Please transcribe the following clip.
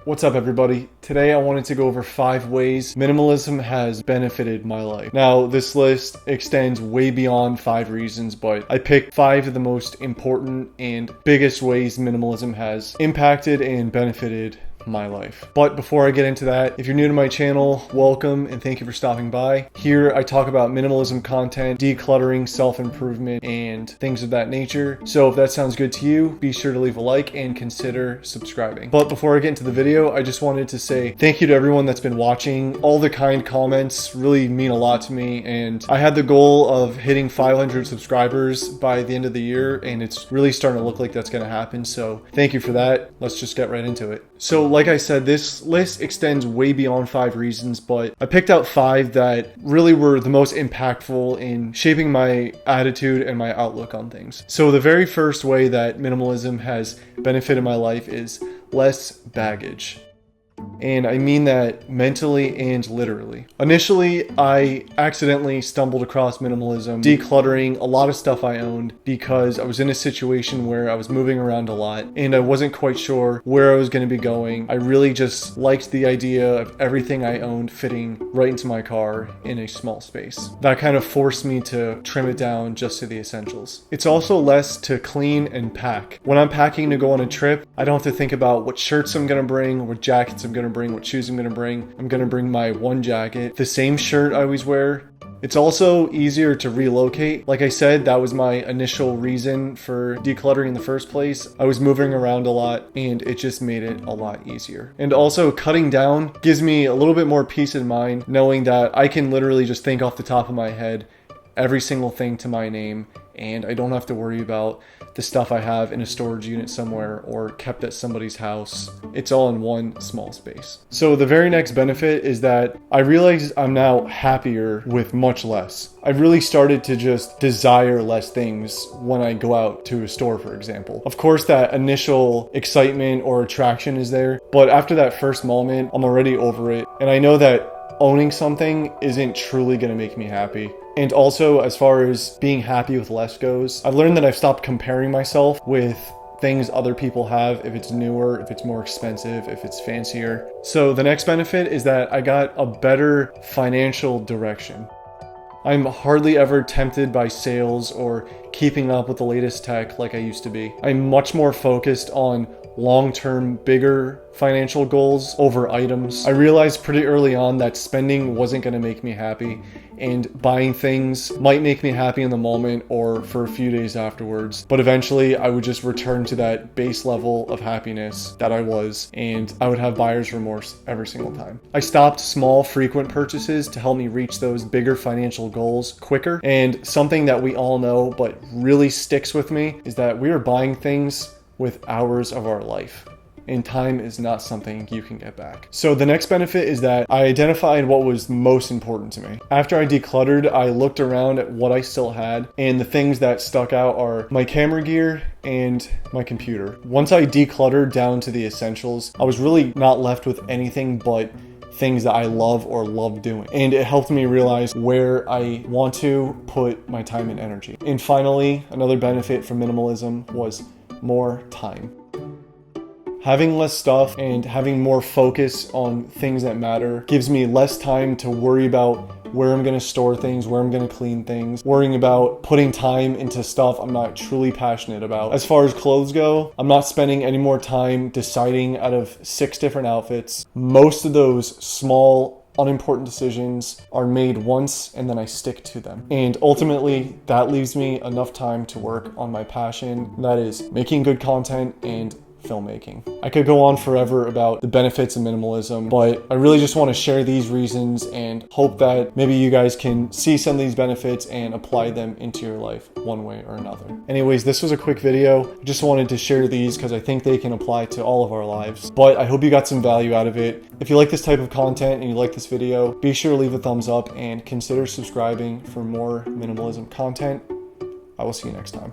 What's up, everybody? Today I wanted to go over 5 ways minimalism has benefited my life. Now, this list extends way beyond 5 reasons, but I picked 5 of the most important and biggest ways minimalism has impacted and benefited my life. But before I get into that, if you're new to my channel, welcome and thank you for stopping by. Here I talk about minimalism content, decluttering, self-improvement, and things of that nature. So if that sounds good to you, be sure to leave a like and consider subscribing. But before I get into the video, I just wanted to say thank you to everyone that's been watching. All the kind comments really mean a lot to me, and I had the goal of hitting 500 subscribers by the end of the year, and it's really starting to look like that's going to happen. So thank you for that. Let's just get right into it. So like I said, this list extends way beyond 5 reasons, but I picked out 5 that really were the most impactful in shaping my attitude and my outlook on things. So the very first way that minimalism has benefited my life is less baggage. And I mean that mentally and literally. Initially, I accidentally stumbled across minimalism, decluttering a lot of stuff I owned because I was in a situation where I was moving around a lot and I wasn't quite sure where I was going to be going. I really just liked the idea of everything I owned fitting right into my car in a small space. That kind of forced me to trim it down just to the essentials. It's also less to clean and pack. When I'm packing to go on a trip, I don't have to think about what shirts I'm going to bring, what jackets I'm going to bring, what shoes I'm going to bring. I'm going to bring my one jacket, the same shirt I always wear. It's also easier to relocate. Like I said, that was my initial reason for decluttering in the first place. I was moving around a lot and it just made it a lot easier. And also cutting down gives me a little bit more peace of mind knowing that I can literally just think off the top of my head every single thing to my name, and I don't have to worry about the stuff I have in a storage unit somewhere or kept at somebody's house. It's all in one small space. So the very next benefit is that I realize I'm now happier with much less. I've really started to just desire less things when I go out to a store, for example. Of course, that initial excitement or attraction is there, but after that first moment, I'm already over it. And I know that owning something isn't truly going to make me happy. And also, as far as being happy with less goes, I've learned that I've stopped comparing myself with things other people have, if it's newer, if it's more expensive, if it's fancier. So the next benefit is that I got a better financial direction. I'm hardly ever tempted by sales or keeping up with the latest tech like I used to be. I'm much more focused on long-term, bigger financial goals over items. I realized pretty early on that spending wasn't going to make me happy, and buying things might make me happy in the moment or for a few days afterwards, but eventually I would just return to that base level of happiness that I was, and I would have buyer's remorse every single time. I stopped small, frequent purchases to help me reach those bigger financial goals quicker, and something that we all know but really sticks with me is that we are buying things with hours of our life, and time is not something you can get back. So the next benefit is that I identified what was most important to me. After I decluttered, I looked around at what I still had, and the things that stuck out are my camera gear and my computer. Once I decluttered down to the essentials, I was really not left with anything but things that I love or love doing. And it helped me realize where I want to put my time and energy. And finally, another benefit from minimalism was more time. Having less stuff and having more focus on things that matter gives me less time to worry about where I'm going to store things, where I'm going to clean things, worrying about putting time into stuff I'm not truly passionate about. As far as clothes go, I'm not spending any more time deciding out of 6 different outfits. Most of those small, unimportant decisions are made once and then I stick to them. And ultimately, that leaves me enough time to work on my passion, that is making good content and filmmaking. I could go on forever about the benefits of minimalism, but I really just want to share these reasons and hope that maybe you guys can see some of these benefits and apply them into your life one way or another. Anyways, this was a quick video. I just wanted to share these because I think they can apply to all of our lives, but I hope you got some value out of it. If you like this type of content and you like this video, be sure to leave a thumbs up and consider subscribing for more minimalism content. I will see you next time.